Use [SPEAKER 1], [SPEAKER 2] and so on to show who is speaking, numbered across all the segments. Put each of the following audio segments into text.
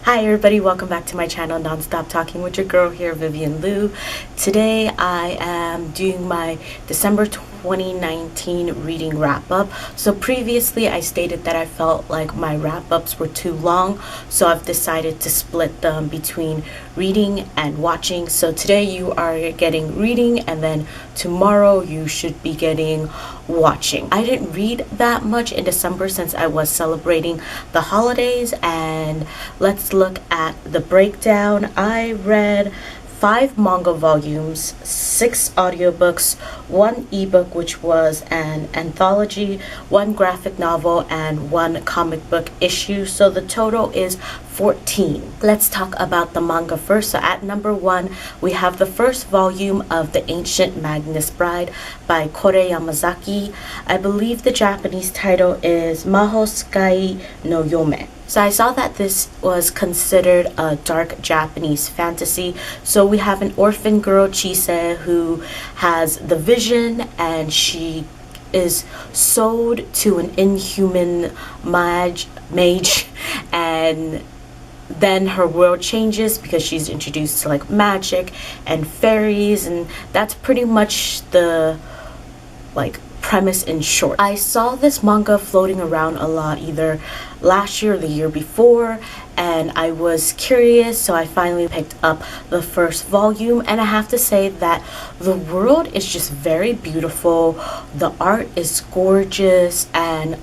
[SPEAKER 1] Hi everybody, welcome back to my channel, Nonstop Talking with your girl here, Vivian Liu. Today I am doing my December 2019 reading wrap-up. So previously I stated that I felt like my wrap-ups were too long, so I've decided to split them between reading and watching. So today you are getting reading, and then tomorrow you should be getting watching. I didn't read that much in December since I was celebrating the holidays, and let's look at the breakdown. I read 5 manga volumes, 6 audiobooks, 1 ebook which was an anthology, 1 graphic novel, and 1 comic book issue. So the total is 14. Let's talk about the manga first. So at number 1, we have the first volume of The Ancient Magnus Bride by Kore Yamazaki. I believe the Japanese title is Maho Sky no Yome. So I saw that this was considered a dark Japanese fantasy. So we have an orphan girl, Chise, who has the vision, and she is sold to an inhuman mage, and then her world changes because she's introduced to like magic and fairies, and that's pretty much the premise in short. I saw this manga floating around a lot either last year or the year before, and I was curious, so I finally picked up the first volume, and I have to say that the world is just very beautiful. The art is gorgeous, and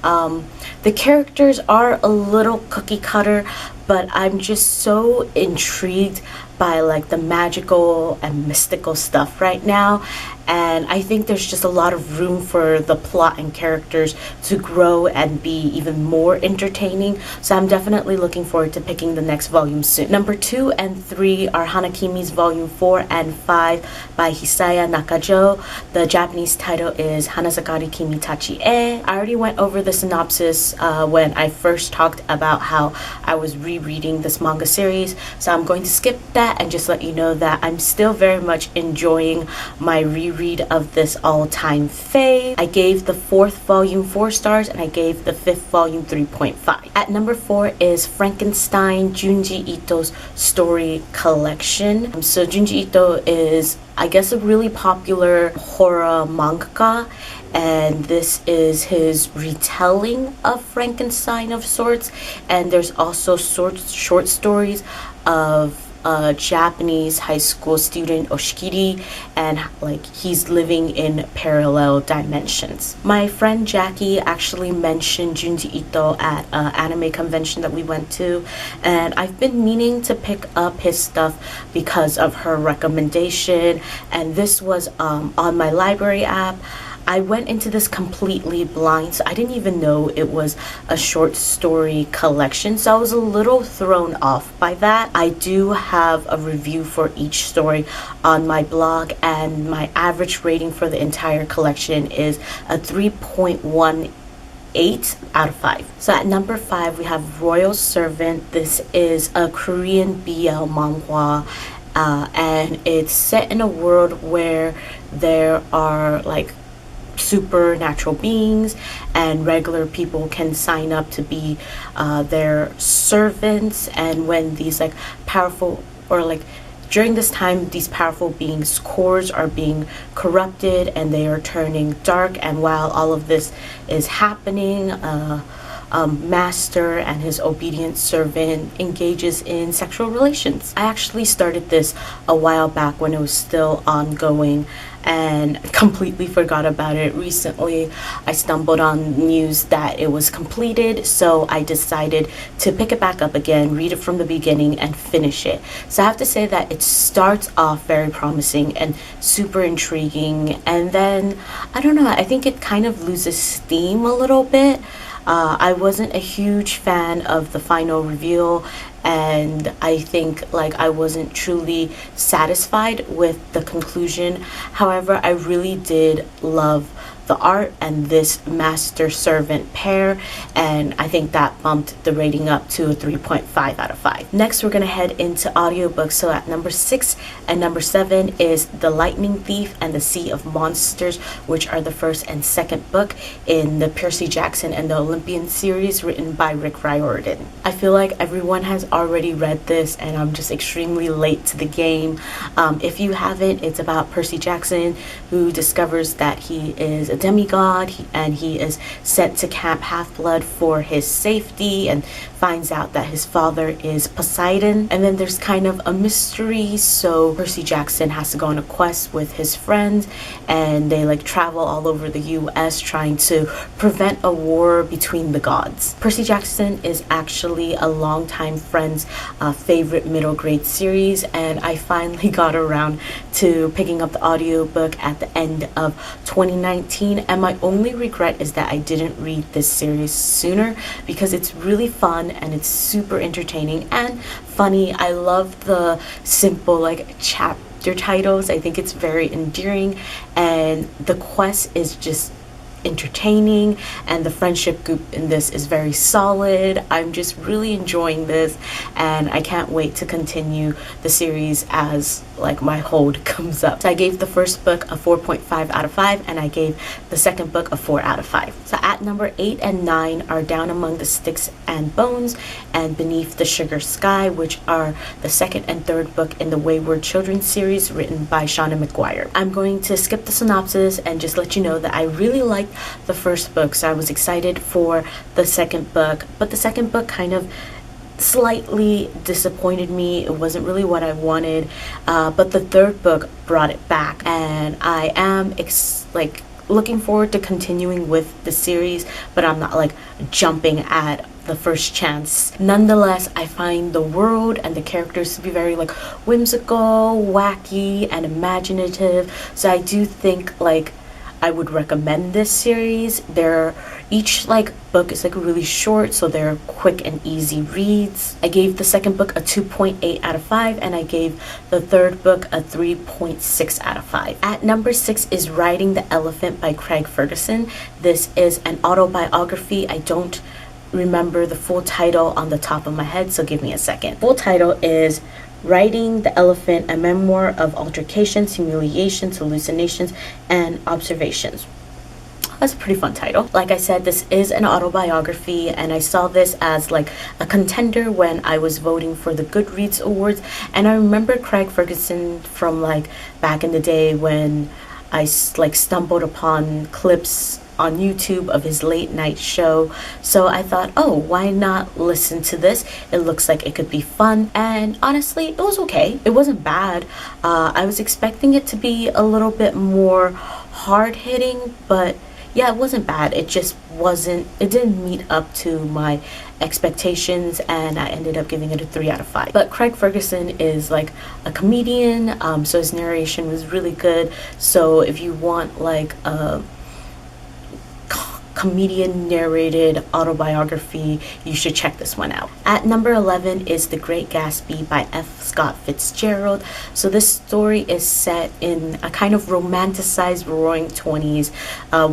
[SPEAKER 1] the characters are a little cookie cutter, but I'm just so intrigued by like the magical and mystical stuff right now, and I think there's just a lot of room for the plot and characters to grow and be even more entertaining. So I'm definitely looking forward to picking the next volume soon. Number 2 and 3 are Hanakimi's volume 4 and 5 by Hisaya Nakajo. The Japanese title is Hanazakari Kimi Tachi E. I already went over the synopsis when I first talked about how I was rereading this manga series, so I'm going to skip that and just let you know that I'm still very much enjoying my reread of this all-time fave. I gave the 4th volume 4 stars, and I gave the 5th volume 3.5. At number 4 is Frankenstein, Junji Ito's story collection. So Junji Ito is, I guess, a really popular horror mangaka, and this is his retelling of Frankenstein of sorts. And there's also short stories of a Japanese high school student, Oshikiri, and like he's living in parallel dimensions. My friend Jackie actually mentioned Junji Ito at an anime convention that we went to, and I've been meaning to pick up his stuff because of her recommendation, and this was on my library app. I went into this completely blind, so I didn't even know it was a short story collection, so I was a little thrown off by that. I do have a review for each story on my blog, and my average rating for the entire collection is a 3.18 out of 5. So at number 5 we have Royal Servant. This is a Korean BL manhwa, and it's set in a world where there are like supernatural beings, and regular people can sign up to be their servants. And when these like powerful, or like during this time, these powerful beings' cores are being corrupted and they are turning dark, and while all of this is happening, master and his obedient servant engages in sexual relations. I actually started this a while back when it was still ongoing and completely forgot about it. Recently I stumbled on news that it was completed, so I decided to pick it back up again, read it from the beginning, and finish it. So I have to say that it starts off very promising and super intriguing, and then I don't know, I think it kind of loses steam a little bit. I wasn't a huge fan of the final reveal, and I think like I wasn't truly satisfied with the conclusion. However, I really did love the art and this master servant pair, and I think that bumped the rating up to a 3.5 out of 5. Next we're gonna head into audiobooks. So at number 6 and number 7 is The Lightning Thief and the Sea of Monsters, which are the first and second book in the Percy Jackson and the Olympian series written by Rick Riordan. I feel like everyone has already read this and I'm just extremely late to the game. If you haven't, it's about Percy Jackson, who discovers that he is a demigod and he is sent to Camp Half-Blood for his safety, and finds out that his father is Poseidon. And then there's kind of a mystery, so Percy Jackson has to go on a quest with his friends, and they like travel all over the US trying to prevent a war between the gods. Percy Jackson is actually a longtime friend's favorite middle grade series, and I finally got around to picking up the audiobook at the end of 2019, and my only regret is that I didn't read this series sooner, because it's really fun and it's super entertaining and funny. I love the simple like chapter titles. I think it's very endearing, and the quest is just entertaining, and the friendship group in this is very solid. I'm just really enjoying this, and I can't wait to continue the series as like my hold comes up. So I gave the first book a 4.5 out of 5, and I gave the second book a 4 out of 5. So at number 8 and 9 are Down Among the Sticks and Bones and Beneath the Sugar Sky, which are the second and third book in the Wayward Children series written by Shauna McGuire. I'm going to skip the synopsis and just let you know that I really liked the first book, so I was excited for the second book, but the second book kind of slightly disappointed me. It wasn't really what I wanted, but the third book brought it back, and I am looking forward to continuing with the series, but I'm not like jumping at the first chance. Nonetheless, I find the world and the characters to be very like whimsical, wacky, and imaginative, so I do think like I would recommend this series. Each like book is like really short, so they're quick and easy reads. I gave the second book a 2.8 out of 5, and I gave the third book a 3.6 out of 5. At number 6 is Riding the Elephant by Craig Ferguson. This is an autobiography. I don't remember the full title on the top of my head, so give me a second. Full title is Riding the Elephant, a memoir of altercations, humiliations, hallucinations, and observations. That's a pretty fun title. Like I said, this is an autobiography, and I saw this as like a contender when I was voting for the Goodreads awards. And I remember Craig Ferguson from like back in the day when I like stumbled upon clips on YouTube of his late night show, so I thought, oh, why not listen to this? It looks like it could be fun, and honestly, it was okay. It wasn't bad. I was expecting it to be a little bit more hard-hitting, but yeah, it wasn't bad. It just wasn't, it didn't meet up to my expectations, and I ended up giving it a 3 out of 5. But Craig Ferguson is like a comedian, so his narration was really good. So if you want like a comedian narrated autobiography, you should check this one out. At number 11 is The Great Gatsby by F. Scott Fitzgerald. So this story is set in a kind of romanticized roaring 20s.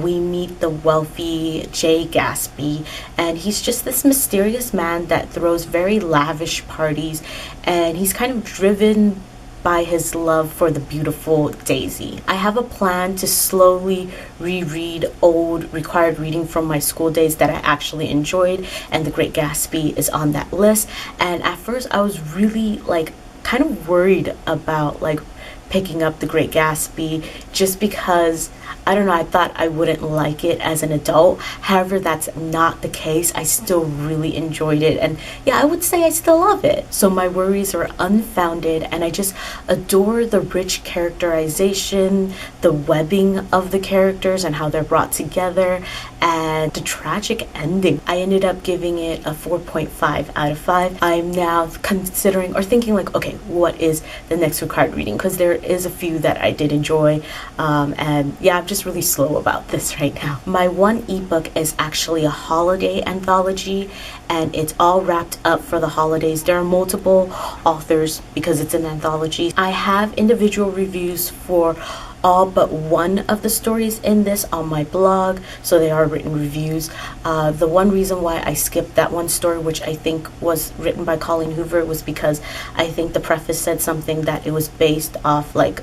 [SPEAKER 1] We meet the wealthy Jay Gatsby, and he's just this mysterious man that throws very lavish parties, and he's kind of driven by his love for the beautiful Daisy. I have a plan to slowly reread old required reading from my school days that I actually enjoyed, and The Great Gatsby is on that list. And at first I was really like kind of worried about like picking up The Great Gatsby, just because I don't know, I thought I wouldn't like it as an adult. However, that's not the case. I still really enjoyed it, and yeah, I would say I still love it. So my worries are unfounded, and I just adore the rich characterization, the webbing of the characters and how they're brought together, and the tragic ending. I ended up giving it a 4.5 out of 5. I'm now considering or thinking like, okay, what is the next required reading? Because there is a few that I did enjoy, and yeah, I'm just really slow about this right now. My one ebook is actually a holiday anthology, and it's all wrapped up for the holidays. There are multiple authors because it's an anthology. I have individual reviews for all but one of the stories in this on my blog, so they are written reviews. The one reason why I skipped that one story, which I think was written by Colleen Hoover, was because I think the preface said something that it was based off like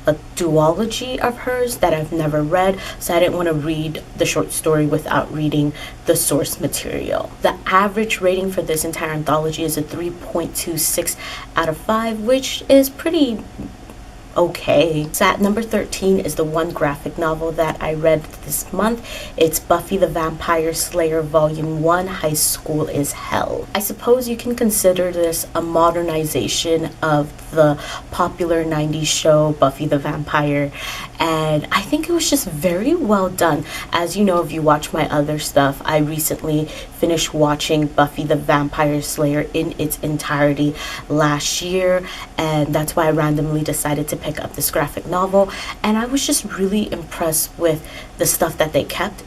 [SPEAKER 1] a duology of hers that I've never read, so I didn't want to read the short story without reading the source material. The average rating for this entire anthology is a 3.26 out of 5, which is pretty okay. So at number 13 is the one graphic novel that I read this month. It's Buffy the Vampire Slayer Volume 1, High School is Hell. I suppose you can consider this a modernization of the popular 90s show Buffy the Vampire, and I think it was just very well done. As you know, if you watch my other stuff, I recently finished watching Buffy the Vampire Slayer in its entirety last year, and that's why I randomly decided to pick up this graphic novel, and I was just really impressed with the stuff that they kept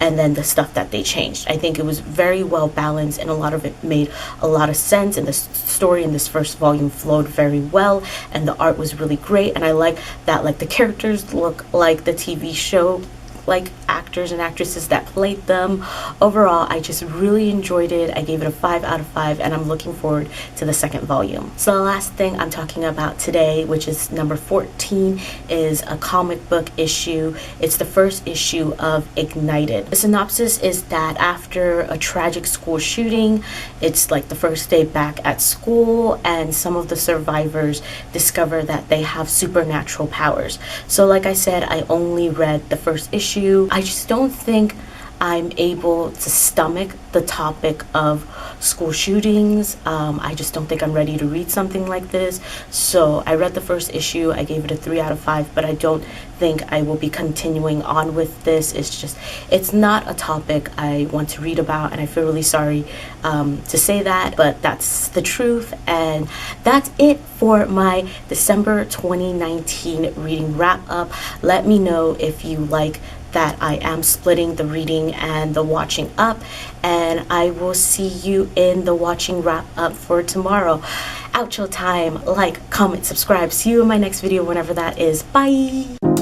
[SPEAKER 1] and then the stuff that they changed. I think it was very well balanced, and a lot of it made a lot of sense, and the story in this first volume flowed very well, and the art was really great, and I like that like the characters look like the TV show like actors and actresses that played them. Overall, I just really enjoyed it. I gave it a 5 out of 5, and I'm looking forward to the second volume. So the last thing I'm talking about today, which is number 14, is a comic book issue. It's the first issue of Ignited. The synopsis is that after a tragic school shooting, it's like the first day back at school, and some of the survivors discover that they have supernatural powers. So like I said, I only read the first issue. I just don't think I'm able to stomach the topic of school shootings. I just don't think I'm ready to read something like this. So I read the first issue. I gave it a 3 out of 5, but I don't think I will be continuing on with this. It's not a topic I want to read about, and I feel really sorry to say that, but that's the truth. And that's it for my December 2019 reading wrap up. Let me know if you like that I am splitting the reading and the watching up, and I will see you in the watching wrap up for tomorrow. Outro time. Like, comment, subscribe. See you in my next video whenever that is. Bye.